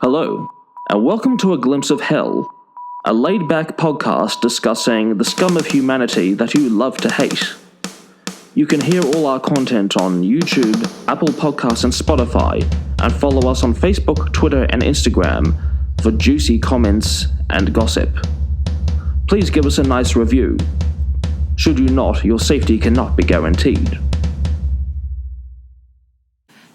Hello, and welcome to A Glimpse of Hell, a laid-back podcast discussing the scum of humanity that you love to hate. You can hear all our content on YouTube, Apple Podcasts, and Spotify, and follow us on Facebook, Twitter, and Instagram for juicy comments and gossip. Please give us a nice review. Should you not, your safety cannot be guaranteed.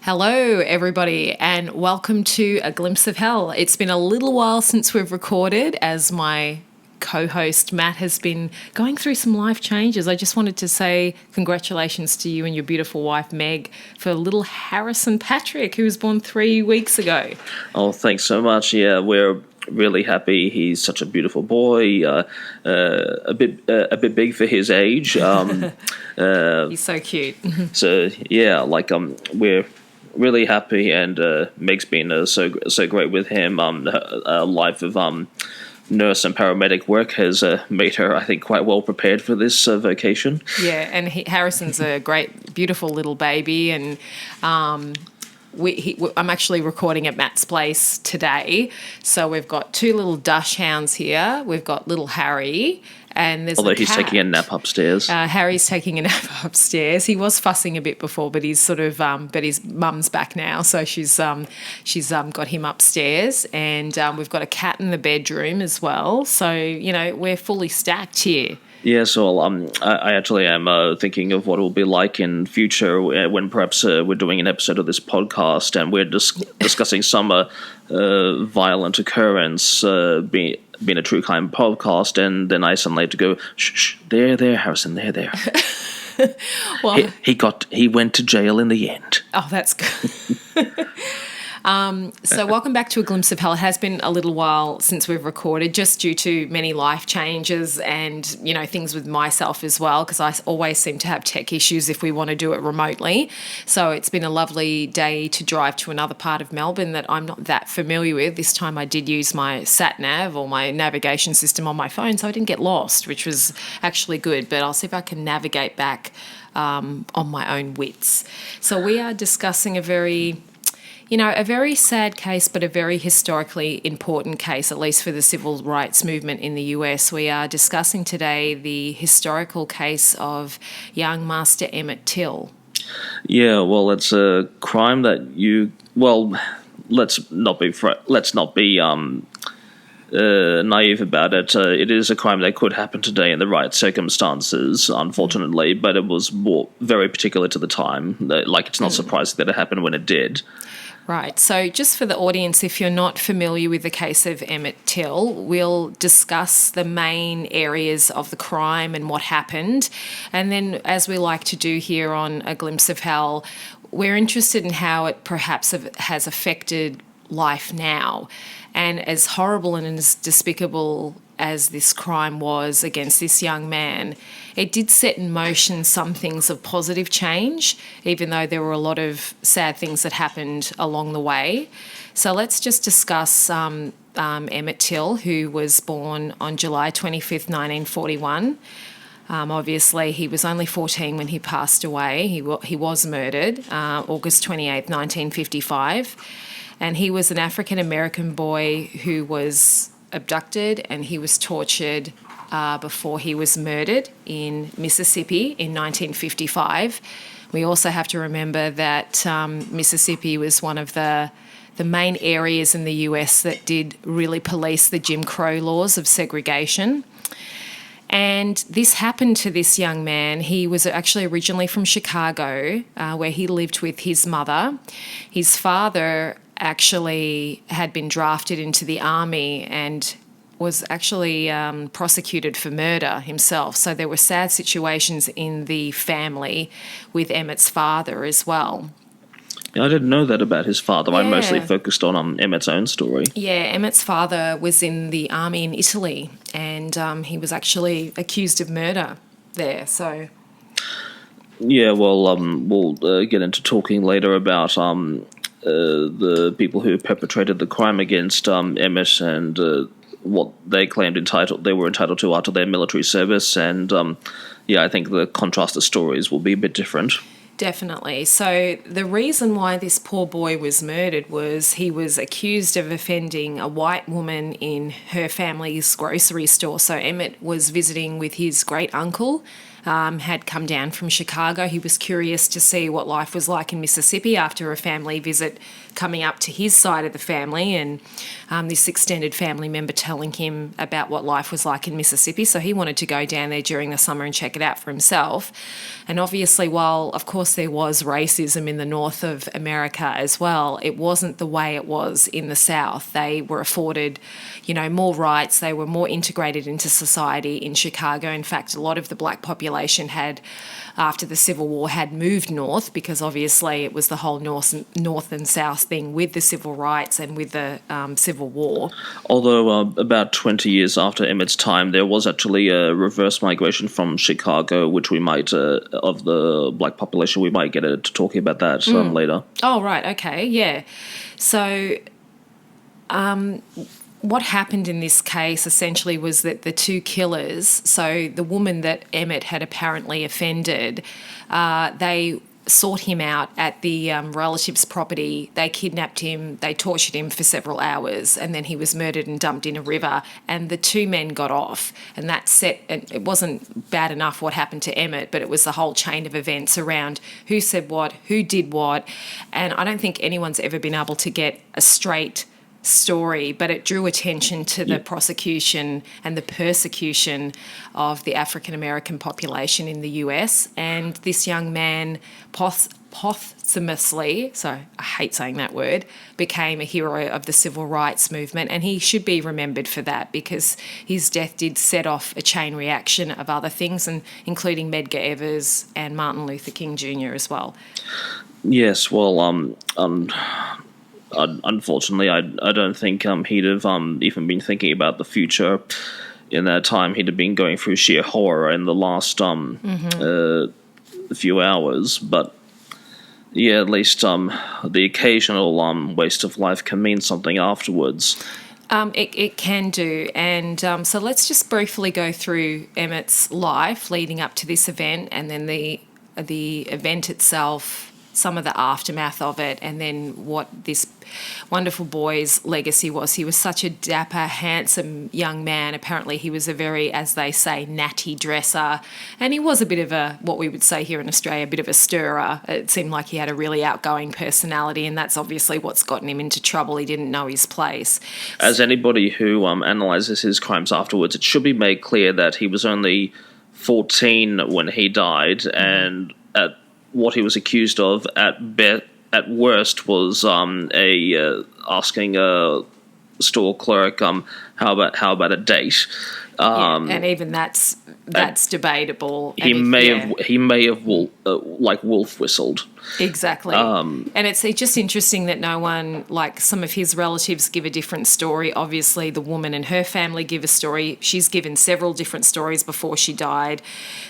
Hello, everybody, and welcome to A Glimpse of Hell. It's been a little while since we've recorded, as my co-host Matt has been going through some life changes. I just wanted to say congratulations to you and your beautiful wife, Meg, for little Harrison Patrick, who was born 3 weeks ago. Oh, thanks so much. Yeah, we're really happy. He's such a beautiful boy, a bit big for his age. He's so cute. So yeah, we're really happy, and Meg's been so great with him. A life of nurse and paramedic work has made her, I think, quite well prepared for this vocation. Yeah, and Harrison's a great, beautiful little baby, and I'm actually recording at Matt's place today, so we've got two little Dachshunds hounds here. We've got little Harry, and there's although he's taking a nap upstairs. Harry's taking a nap upstairs. He was fussing a bit before, but he's but his mum's back now, so she's got him upstairs, and we've got a cat in the bedroom as well. So we're fully stacked here. Yeah, so I actually am thinking of what it will be like in future when perhaps we're doing an episode of this podcast and we're discussing some violent occurrence, being a true crime podcast, and then I suddenly have to go, shh, there, Harrison, there. Well, he went to jail in the end. Oh, that's good. So welcome back to A Glimpse of Hell. It has been a little while since we've recorded, just due to many life changes and, things with myself as well, because I always seem to have tech issues if we want to do it remotely. So it's been a lovely day to drive to another part of Melbourne that I'm not that familiar with. This time I did use my sat-nav or my navigation system on my phone, so I didn't get lost, which was actually good. But I'll see if I can navigate back on my own wits. So we are discussing a very sad case, but a very historically important case, at least for the civil rights movement in the US. We are discussing today the historical case of young Master Emmett Till. Yeah, well, it's a crime that let's not be naive about it. It is a crime that could happen today in the right circumstances, unfortunately, but it was very particular to the time. It's not surprising that it happened when it did. Right. So just for the audience, if you're not familiar with the case of Emmett Till, we'll discuss the main areas of the crime and what happened. And then, as we like to do here on A Glimpse of Hell, we're interested in how it perhaps has affected life now. And as horrible and as despicable as this crime was against this young man, it did set in motion some things of positive change, even though there were a lot of sad things that happened along the way. So let's just discuss Emmett Till, who was born on July 25th, 1941. Obviously, he was only 14 when he passed away. He was murdered August 28th, 1955. And he was an African-American boy who was abducted and he was tortured before he was murdered in Mississippi in 1955. We also have to remember that Mississippi was one of the main areas in the US that did really police the Jim Crow laws of segregation. And this happened to this young man. He was actually originally from Chicago, where he lived with his mother. His father actually had been drafted into the army and was actually prosecuted for murder himself. So there were sad situations in the family with Emmett's father as well. I didn't know that about his father. Yeah. I mostly focused on Emmett's own story. Yeah, Emmett's father was in the army in Italy, and he was actually accused of murder there. So, yeah, well, we'll get into talking later about the people who perpetrated the crime against Emmett and what they claimed they were entitled to after their military service, and I think the contrasted stories will be a bit different. Definitely. So the reason why this poor boy was murdered was he was accused of offending a white woman in her family's grocery store. So Emmett was visiting with his great uncle, had come down from Chicago. He was curious to see what life was like in Mississippi after a family visit coming up to his side of the family, and this extended family member telling him about what life was like in Mississippi. So he wanted to go down there during the summer and check it out for himself. And obviously, while of course there was racism in the north of America as well, it wasn't the way it was in the South. They were afforded, more rights. They were more integrated into society in Chicago. In fact, a lot of the black population had, after the Civil War, had moved north, because obviously it was the whole north and south thing with the civil rights and with the Civil War. Although about 20 years after Emmett's time, there was actually a reverse migration from Chicago, which we might, of the black population, we might get to talking about that later. Oh, right, okay, yeah. So what happened in this case essentially was that the two killers, so the woman that Emmett had apparently offended, they sought him out at the relative's property. They kidnapped him, they tortured him for several hours, and then he was murdered and dumped in a river, and the two men got off. And that and it wasn't bad enough what happened to Emmett, but it was the whole chain of events around who said what, who did what, and I don't think anyone's ever been able to get a straight story, but it drew attention to the prosecution and the persecution of the African American population in the US. And this young man posthumously, so I hate saying that word, became a hero of the civil rights movement, and he should be remembered for that, because his death did set off a chain reaction of other things, and including Medgar Evers and Martin Luther King Jr. as well. Yes, well, unfortunately, I don't think he'd have even been thinking about the future in that time. He'd have been going through sheer horror in the last few hours. But yeah, at least the occasional waste of life can mean something afterwards. It can do. And so let's just briefly go through Emmett's life leading up to this event, and then the event itself, some of the aftermath of it, and then what this wonderful boy's legacy was. He was such a dapper, handsome young man. Apparently he was a very, as they say, natty dresser, and he was a bit of a, what we would say here in Australia, a bit of a stirrer. It seemed like he had a really outgoing personality, and that's obviously what's gotten him into trouble. He didn't know his place. As anybody who analyses his crimes afterwards, it should be made clear that he was only 14 when he died, and at what he was accused of at worst was asking a store clerk how about a date. And even that's debatable. He may have wolf whistled. Exactly. And it's just interesting that no one, like some of his relatives give a different story. Obviously, the woman and her family give a story. She's given several different stories before she died.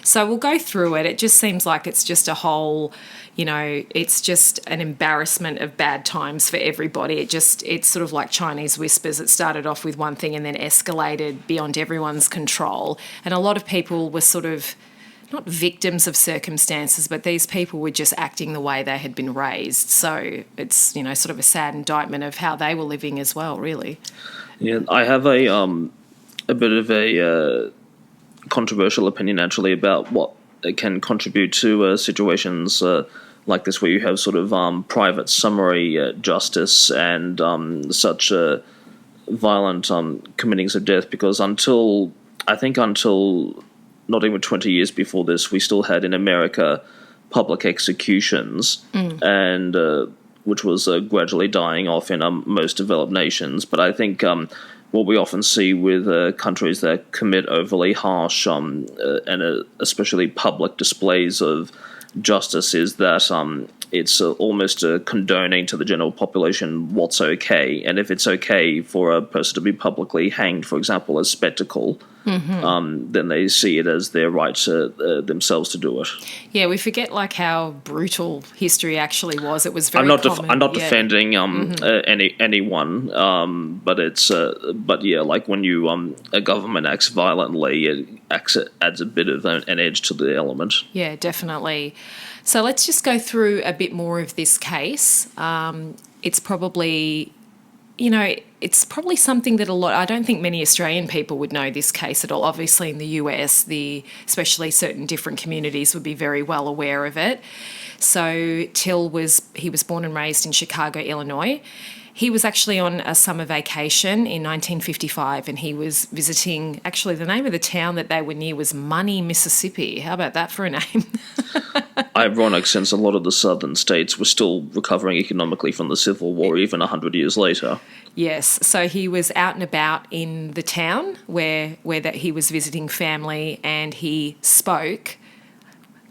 So we'll go through it. It just seems like it's just a whole, it's just an embarrassment of bad times for everybody. It's sort of like Chinese whispers. It started off with one thing and then escalated beyond everyone's control. And a lot of people were sort of not victims of circumstances, but these people were just acting the way they had been raised. So it's, sort of a sad indictment of how they were living as well, really. Yeah, I have a bit of a controversial opinion, actually, about what can contribute to situations like this, where you have sort of private summary justice and such violent committings of death, because until not even 20 years before this, we still had in America public executions, and which was gradually dying off in most developed nations. But I think what we often see with countries that commit overly harsh and especially public displays of justice is that it's almost condoning to the general population what's okay. And if it's okay for a person to be publicly hanged, for example, as spectacle, then they see it as their right themselves to do it. Yeah, we forget how brutal history actually was. It was very common. I'm not defending anyone, but it's like when you a government acts violently, adds a bit of an edge to the element. Yeah, definitely. So let's just go through a bit more of this case. It's probably, it's probably something that I don't think many Australian people would know this case at all. Obviously in the US, especially certain different communities would be very well aware of it. So Till was born and raised in Chicago, Illinois. He was actually on a summer vacation in 1955 and he was visiting, actually the name of the town that they were near was Money, Mississippi. How about that for a name? Ironic, since a lot of the southern states were still recovering economically from the Civil War even 100 years later. Yes, so he was out and about in the town where that he was visiting family and he spoke.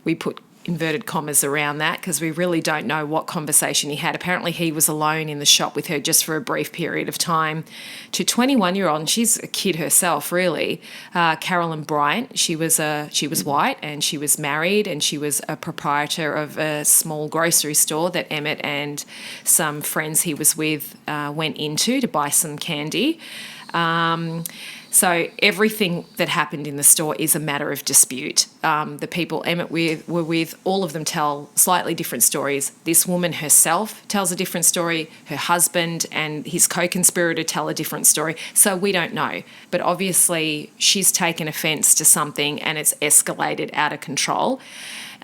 We put inverted commas around that because we really don't know what conversation he had. Apparently he was alone in the shop with her just for a brief period of time. To 21-year-old, and she's a kid herself really, Carolyn Bryant. She was white and she was married and she was a proprietor of a small grocery store that Emmett and some friends he was with went into to buy some candy. So everything that happened in the store is a matter of dispute. The people Emmett were with, all of them tell slightly different stories. This woman herself tells a different story. Her husband and his co-conspirator tell a different story. So we don't know. But obviously she's taken offence to something and it's escalated out of control.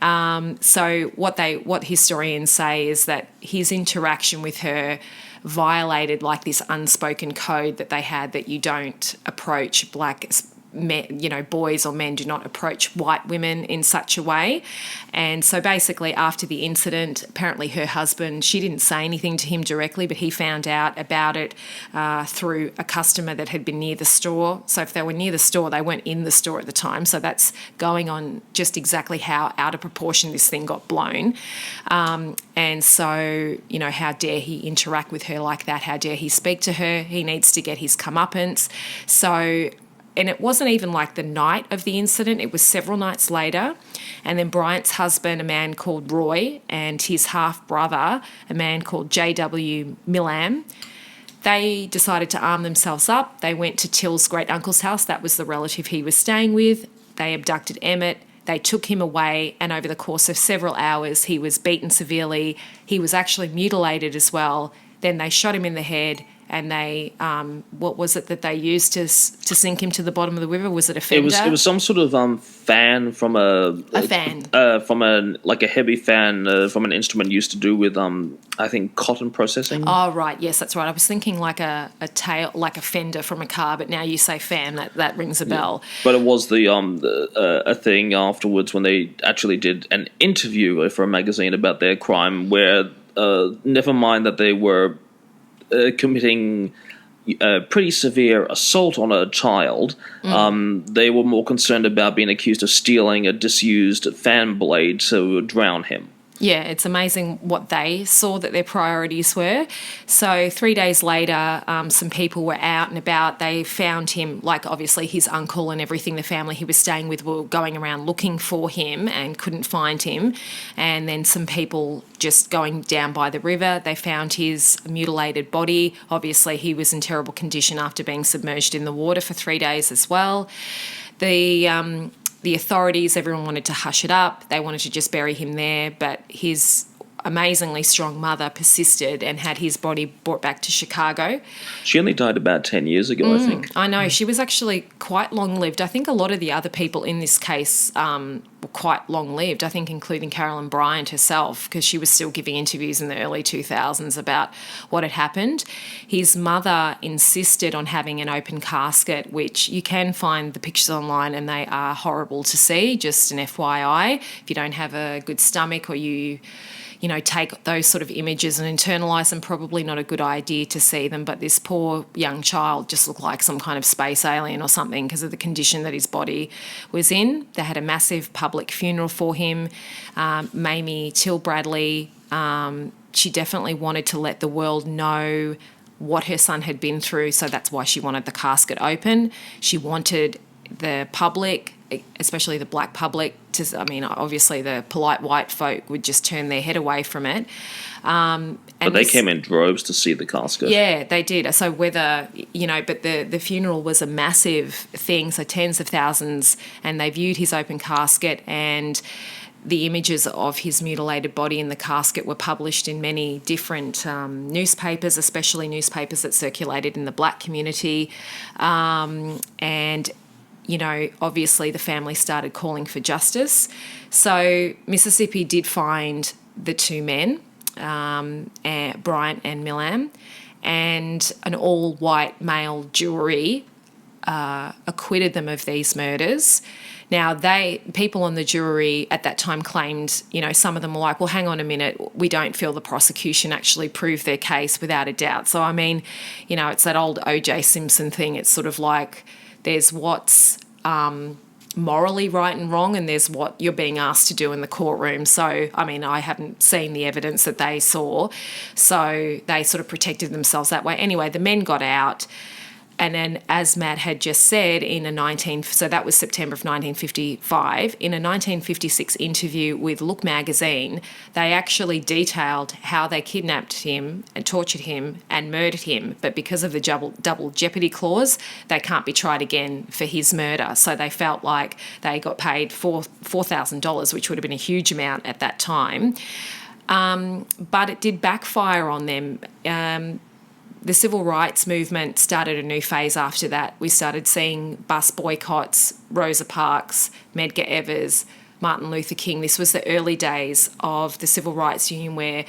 So what historians say is that his interaction with her violated like this unspoken code that they had that you don't approach black men, boys or men do not approach white women in such a way. And so basically after the incident, apparently her husband, she didn't say anything to him directly, but he found out about it through a customer that had been near the store. So if they were near the store, they weren't in the store at the time. So that's going on just exactly how out of proportion this thing got blown. And so, how dare he interact with her like that? How dare he speak to her? He needs to get his comeuppance. So, and it wasn't even like the night of the incident. It was several nights later. And then Bryant's husband, a man called Roy, and his half-brother, a man called J.W. Millam, they decided to arm themselves up. They went to Till's great-uncle's house. That was the relative he was staying with. They abducted Emmett. They took him away, and over the course of several hours, he was beaten severely. He was actually mutilated as well. Then they shot him in the head, and they, what was it that they used to sink him to the bottom of the river? Was it a fender? It was some sort of fan from a fan from a heavy fan from an instrument used to do with I think cotton processing. Oh right, yes, that's right. I was thinking like a tail, like a fender from a car, but now you say fan, that rings a bell. But it was a thing afterwards when they actually did an interview for a magazine about their crime, where never mind that they were committing pretty severe assault on a child. They were more concerned about being accused of stealing a disused fan blade to drown him. Yeah, it's amazing what they saw that their priorities were. So 3 days later, some people were out and about. They found him, like obviously his uncle and everything, the family he was staying with were going around looking for him and couldn't find him. And then some people just going down by the river, they found his mutilated body. Obviously he was in terrible condition after being submerged in the water for 3 days as well. The authorities, everyone wanted to hush it up. They wanted to just bury him there, but his amazingly strong mother persisted and had his body brought back to Chicago. She only died about 10 years ago, I think. I know. She was actually quite long-lived. I think a lot of the other people in this case were quite long-lived, I think including Carolyn Bryant herself, because she was still giving interviews in the early 2000s about what had happened. His mother insisted on having an open casket, which you can find the pictures online and they are horrible to see, just an FYI. If you don't have a good stomach or you take those sort of images and internalise them, probably not a good idea to see them. But this poor young child just looked like some kind of space alien or something because of the condition that his body was in. They had a massive public funeral for him. Mamie Till Bradley, she definitely wanted to let the world know what her son had been through, so that's why she wanted the casket open. She wanted the public, especially the black public, obviously the polite white folk would just turn their head away from it. But they came in droves to see the casket. Yeah, they did. So whether, but the funeral was a massive thing, so tens of thousands, and they viewed his open casket, and the images of his mutilated body in the casket were published in many different newspapers, especially newspapers that circulated in the black community. And obviously the family started calling for justice. So Mississippi did find the two men, Bryant and Milam, and an all-white male jury acquitted them of these murders. Now, people on the jury at that time claimed, some of them were like, well, hang on a minute, we don't feel the prosecution actually proved their case without a doubt. So, it's that old O.J. Simpson thing. It's sort of like there's what's morally right and wrong, and there's what you're being asked to do in the courtroom. So, I haven't seen the evidence that they saw. So they sort of protected themselves that way. Anyway, the men got out. And then, as Matt had just said, so that was September of 1955, in a 1956 interview with Look magazine, they actually detailed how they kidnapped him and tortured him and murdered him. But because of the double jeopardy clause, they can't be tried again for his murder. So they felt like they got paid $4,000, which would have been a huge amount at that time. But it did backfire on them. The civil rights movement started a new phase after that. We started seeing bus boycotts, Rosa Parks, Medgar Evers, Martin Luther King. This was the early days of the Civil Rights Union where,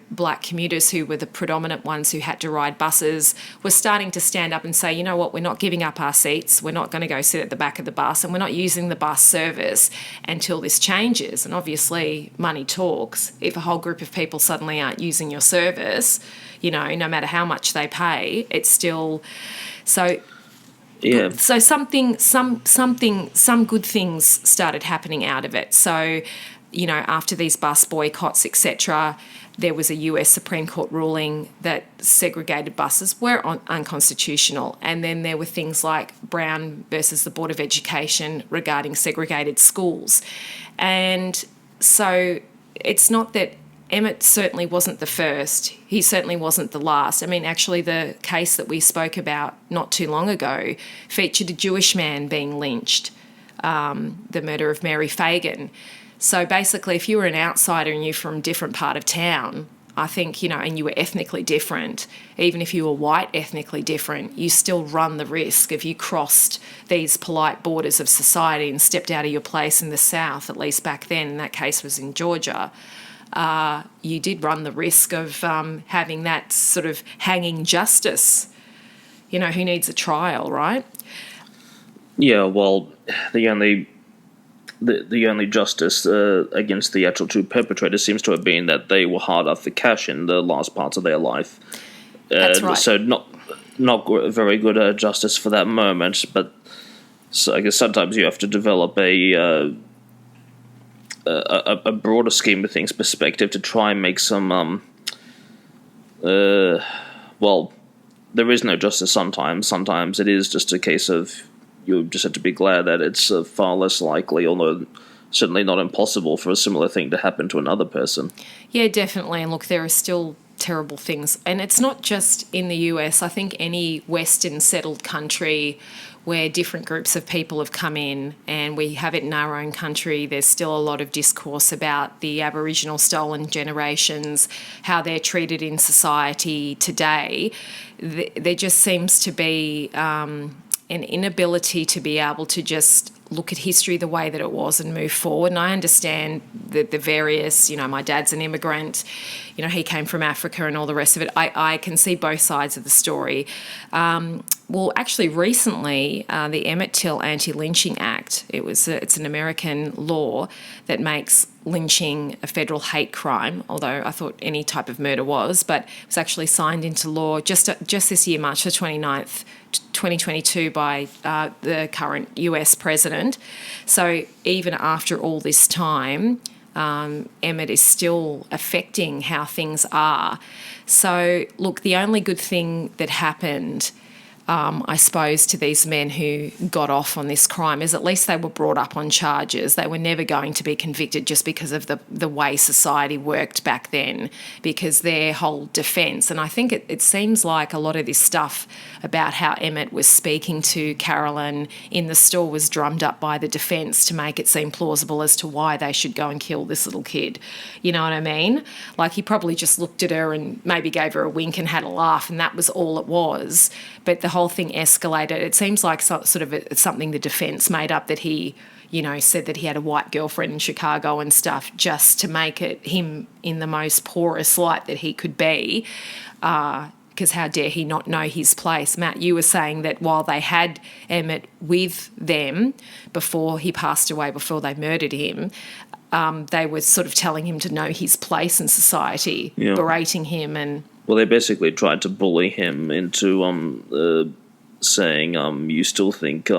black commuters who were the predominant ones who had to ride buses were starting to stand up and say, you know what, we're not giving up our seats, we're not going to go sit at the back of the bus, and we're not using the bus service until this changes. And obviously money talks. If a whole group of people suddenly aren't using your service, no matter how much they pay, it's still... So... Yeah. So some good things started happening out of it. So, after these bus boycotts, etc., there was a US Supreme Court ruling that segregated buses were unconstitutional. And then there were things like Brown versus the Board of Education regarding segregated schools. And so it's not that Emmett certainly wasn't the first. He certainly wasn't the last. Actually, the case that we spoke about not too long ago featured a Jewish man being lynched, the murder of Mary Fagan. So basically, if you were an outsider and you're from a different part of town, I think, and you were ethnically different, even if you were white ethnically different, you still run the risk if you crossed these polite borders of society and stepped out of your place in the South, at least back then, and that case was in Georgia. You did run the risk of having that sort of hanging justice. Who needs a trial, right? Yeah, well, the only justice against the actual two perpetrators seems to have been that they were hard up for cash in the last parts of their life. That's right. So not very good justice for that moment, but so I guess sometimes you have to develop a broader scheme of things perspective to try and make some well, there is no justice sometimes it is just a case of you just have to be glad that it's far less likely, although certainly not impossible, for a similar thing to happen to another person. Yeah, definitely. And look, there are still terrible things, and it's not just in the US. I think any Western settled country where different groups of people have come in, and we have it in our own country, there's still a lot of discourse about the Aboriginal stolen generations, how they're treated in society today. There just seems to be an inability to be able to just look at history the way that it was and move forward. And I understand the various, my dad's an immigrant, he came from Africa and all the rest of it. I can see both sides of the story. Well, actually, recently, the Emmett Till Anti-Lynching Act, it's an American law that makes lynching a federal hate crime, although I thought any type of murder was, but it was actually signed into law just this year, March the 29th, 2022, by the current US president. So even after all this time, Emmett is still affecting how things are. So, look, the only good thing that happened I suppose, to these men who got off on this crime is at least they were brought up on charges. They were never going to be convicted just because of the way society worked back then, because their whole defence, and I think it seems like a lot of this stuff about how Emmett was speaking to Carolyn in the store was drummed up by the defence to make it seem plausible as to why they should go and kill this little kid. You know what I mean? Like, he probably just looked at her and maybe gave her a wink and had a laugh, and that was all it was. But the whole thing escalated. It seems like something the defence made up, that he, said that he had a white girlfriend in Chicago and stuff, just to make it him in the most porous light that he could be. Because how dare he not know his place? Matt, you were saying that while they had Emmett with them before he passed away, before they murdered him, they were sort of telling him to know his place in society, berating him and... Well, they basically tried to bully him into saying, you still think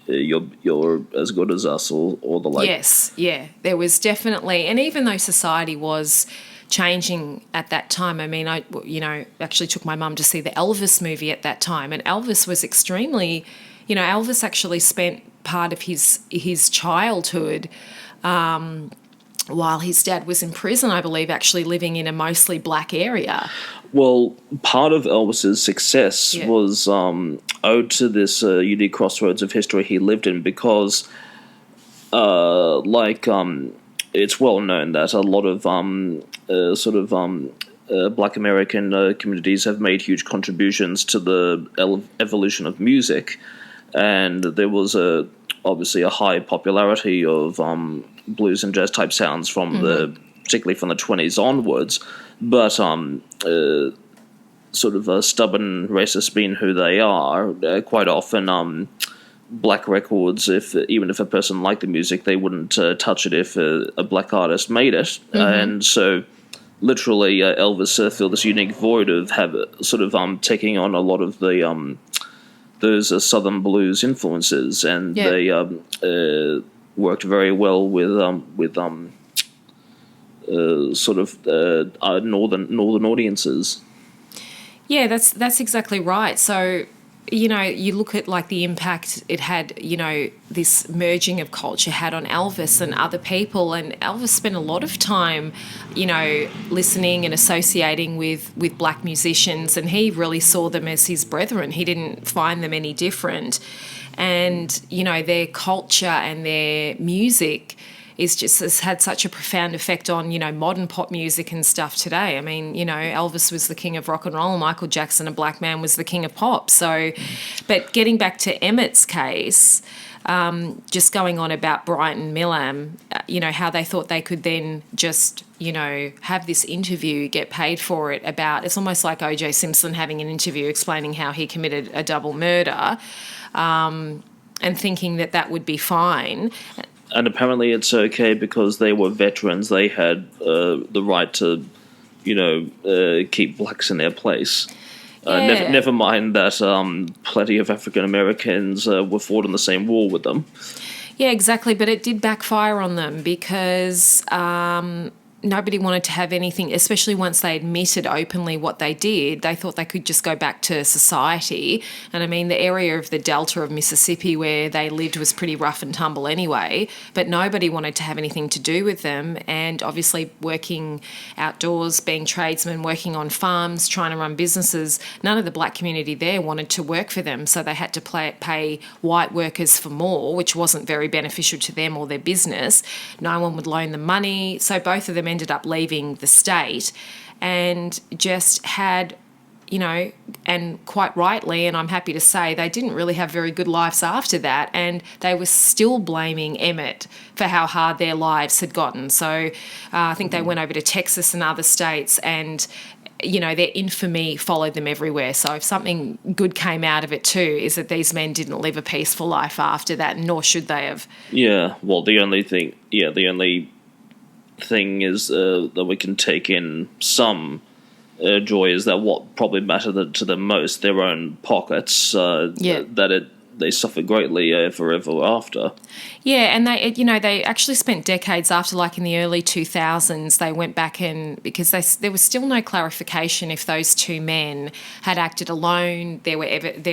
you're as good as us, or the like. Yes, yeah. There was definitely... And even though society was changing at that time, I mean, I actually took my mum to see the Elvis movie at that time, and Elvis was extremely... Elvis actually spent part of his childhood... while his dad was in prison, I believe, actually living in a mostly black area. Well, part of Elvis's success was owed to this unique crossroads of history he lived in, because, it's well known that a lot of black American communities have made huge contributions to the evolution of music, and there was obviously a high popularity of blues and jazz type sounds from particularly from the 20s onwards, but sort of a stubborn racist being who they are, quite often black records, even if a person liked the music, they wouldn't touch it if a black artist made it, and so literally Elvis filled this unique void of taking on a lot of the those Southern blues influences, and they worked very well with northern audiences. Yeah, that's exactly right. So, you look at like the impact it had, this merging of culture had on Elvis and other people, and Elvis spent a lot of time, listening and associating with black musicians, and he really saw them as his brethren. He didn't find them any different. And, their culture and their music has had such a profound effect on, modern pop music and stuff today. I mean, Elvis was the king of rock and roll, and Michael Jackson, a black man, was the king of pop. So, but getting back to Emmett's case, just going on about Bryant and Millam, how they thought they could then just, have this interview, get paid for it it's almost like O.J. Simpson having an interview explaining how he committed a double murder, and thinking that would be fine. And apparently it's okay because they were veterans. They had the right to, keep blacks in their place. Never mind that plenty of African Americans were fought in the same war with them. Yeah, exactly. But it did backfire on them because nobody wanted to have anything, especially once they admitted openly what they did. They thought they could just go back to society. And I mean, the area of the Delta of Mississippi where they lived was pretty rough and tumble anyway, but nobody wanted to have anything to do with them. And obviously working outdoors, being tradesmen, working on farms, trying to run businesses, none of the black community there wanted to work for them. So they had to pay white workers for more, which wasn't very beneficial to them or their business. No one would loan them money. So both of them ended up leaving the state, and just had, and quite rightly, and I'm happy to say, they didn't really have very good lives after that, and they were still blaming Emmett for how hard their lives had gotten. So I think they went over to Texas and other states, and their infamy followed them everywhere. So if something good came out of it too, is that these men didn't live a peaceful life after that, nor should they have. Yeah, well, the only thing is that we can take in some joy is that what probably mattered to them most, their own pockets, that they suffered greatly forever after. Yeah, and they actually spent decades after, like in the early 2000s, they went back because there was still no clarification if those two men had acted alone. There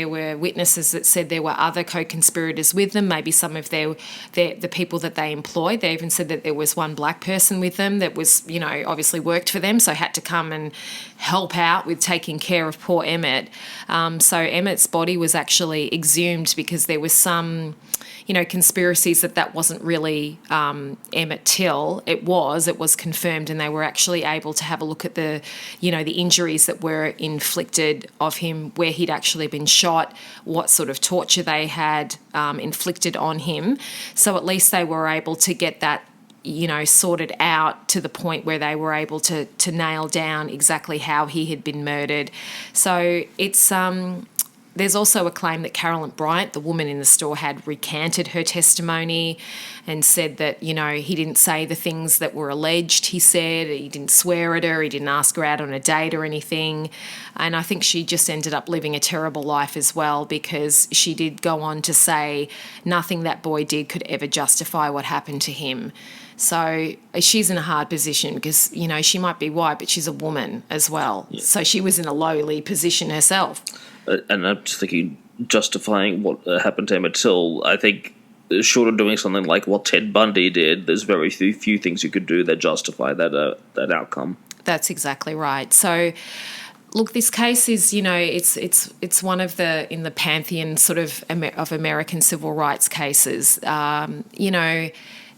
were witnesses that said there were other co-conspirators with them, maybe some of the people that they employed. They even said that there was one black person with them that was, obviously worked for them, so had to come and help out with taking care of poor Emmett. So Emmett's body was actually exhumed because there was some conspiracies that wasn't really Emmett Till. It was confirmed, and they were actually able to have a look at the injuries that were inflicted of him, where he'd actually been shot, what sort of torture they had inflicted on him. So at least they were able to get that sorted out to the point where they were able to nail down exactly how he had been murdered. So it's there's also a claim that Carolyn Bryant, the woman in the store, had recanted her testimony and said that, he didn't say the things that were alleged. He said he didn't swear at her, he didn't ask her out on a date or anything. And I think she just ended up living a terrible life as well, because she did go on to say nothing that boy did could ever justify what happened to him. So she's in a hard position because, she might be white, but she's a woman as well. Yeah. So she was in a lowly position herself. And I'm just thinking, justifying what happened to Emmett Till, I think, short of doing something like what Ted Bundy did, there's very few things you could do that justify that outcome. That's exactly right. So, look, this case is, it's one of in the pantheon sort of American civil rights cases.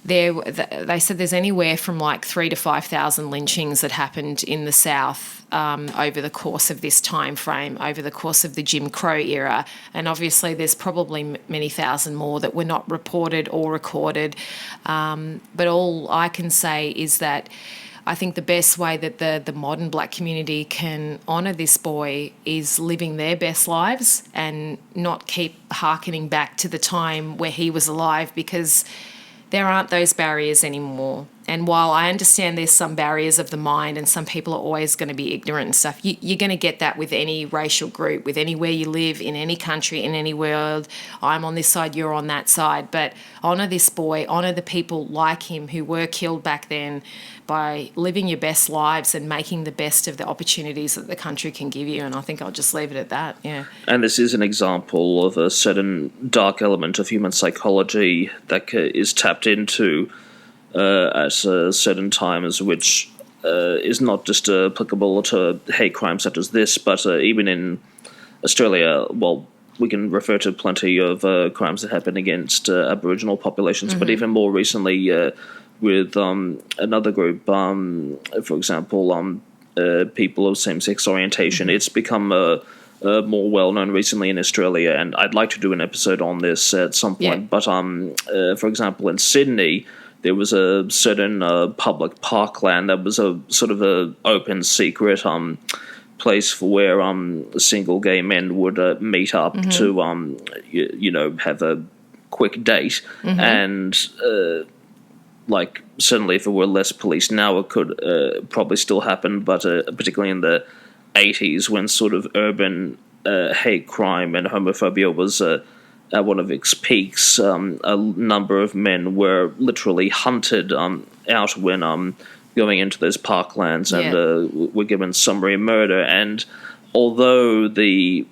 They said there's anywhere from like 3,000 to 5,000 lynchings that happened in the South over the course of this time frame, over the course of the Jim Crow era. And obviously there's probably many thousand more that were not reported or recorded. But all I can say is that I think the best way that the modern black community can honour this boy is living their best lives and not keep hearkening back to the time where he was alive, because there aren't those barriers anymore. And while I understand there's some barriers of the mind and some people are always going to be ignorant and stuff, you're going to get that with any racial group, with anywhere you live, in any country, in any world. I'm on this side, you're on that side. But honour this boy, honour the people like him who were killed back then, by living your best lives and making the best of the opportunities that the country can give you. And I think I'll just leave it at that, yeah. And this is an example of a certain dark element of human psychology that is tapped into at certain times, which is not just applicable to hate crimes such as this, but even in Australia, well, we can refer to plenty of crimes that happen against Aboriginal populations, but even more recently with another group, for example, people of same-sex orientation. It's become more well-known recently in Australia, and I'd like to do an episode on this at some point. Yeah. But, for example, in Sydney, there was a certain public parkland that was a sort of a open, secret place for where single gay men would meet up to, have a quick date. And certainly if it were less police now, it could probably still happen, but particularly in the 80s, when sort of urban hate crime and homophobia was at one of its peaks, a number of men were literally hunted out when going into those parklands and were given summary murder. And although you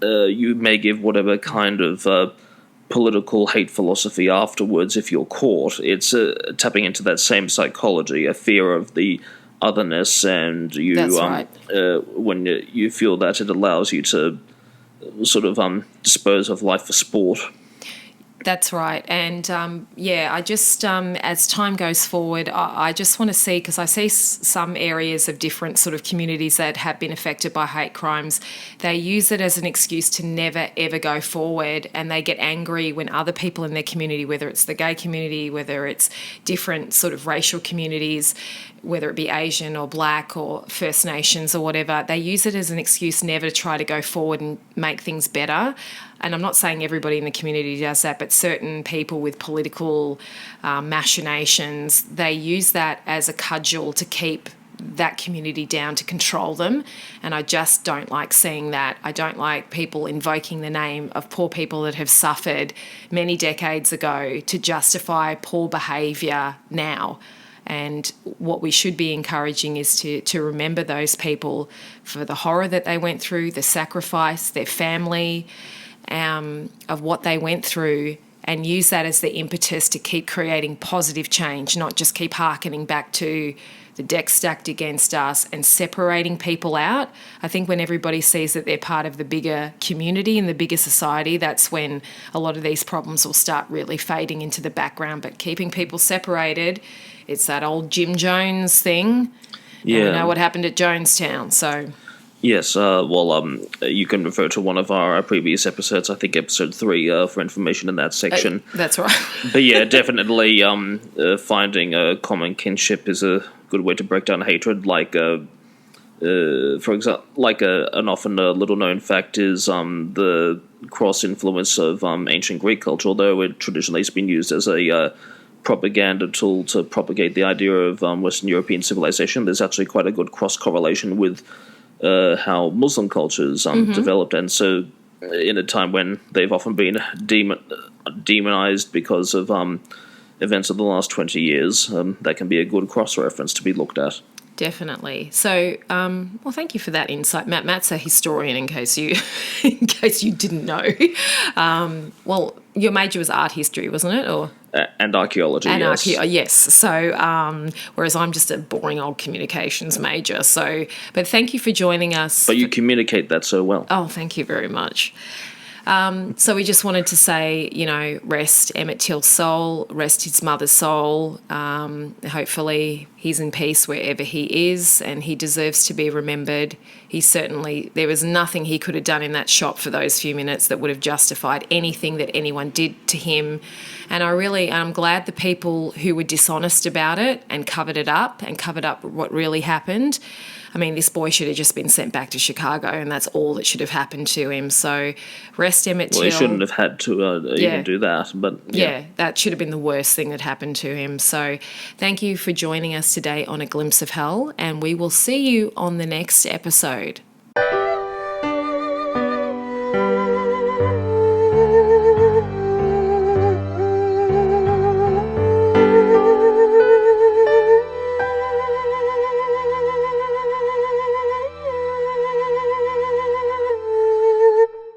may give whatever kind of political hate philosophy afterwards if you're caught, it's tapping into that same psychology, a fear of the otherness, and you when you feel that, it allows you to sort of dispose of life for sport. That's right. And, I just, as time goes forward, I just want to see, because I see some areas of different sort of communities that have been affected by hate crimes, they use it as an excuse to never, ever go forward, and they get angry when other people in their community, whether it's the gay community, whether it's different sort of racial communities, whether it be Asian or Black or First Nations or whatever, they use it as an excuse never to try to go forward and make things better. And I'm not saying everybody in the community does that, but certain people with political machinations, they use that as a cudgel to keep that community down to control them. And I just don't like seeing that. I don't like people invoking the name of poor people that have suffered many decades ago to justify poor behaviour now. And what we should be encouraging is to remember those people for the horror that they went through, the sacrifice, their family, of what they went through, and use that as the impetus to keep creating positive change, not just keep hearkening back to the deck stacked against us and separating people out. I think when everybody sees that they're part of the bigger community and the bigger society, that's when a lot of these problems will start really fading into the background. But keeping people separated, it's that old Jim Jones thing. Yeah. And we know what happened at Jonestown, so... Yes, you can refer to one of our previous episodes, I think episode 3, for information in that section. That's right. But yeah, definitely finding a common kinship is a good way to break down hatred. Like, for example, an often little-known fact is the cross-influence of ancient Greek culture, although it traditionally has been used as a propaganda tool to propagate the idea of Western European civilization. There's actually quite a good cross-correlation with how Muslim cultures developed, and so in a time when they've often been demonized because of events of the last 20 years, that can be a good cross-reference to be looked at. Definitely. So, well, thank you for that insight, Matt. Matt's a historian, in case you didn't know. Well, your major was art history, wasn't it, or? And archaeology, yes. Yes. So, whereas I'm just a boring old communications major. So, but thank you for joining us. But you communicate that so well. Oh, thank you very much. So we just wanted to say, rest Emmett Till's soul, rest his mother's soul. Hopefully he's in peace wherever he is, and he deserves to be remembered. There was nothing he could have done in that shop for those few minutes that would have justified anything that anyone did to him. And I'm glad the people who were dishonest about it and covered up what really happened. I mean, this boy should have just been sent back to Chicago, and that's all that should have happened to him. So rest Emmett Till. Well, he shouldn't have had to even do that. But yeah, that should have been the worst thing that happened to him. So thank you for joining us today on A Glimpse of Hell, and we will see you on the next episode.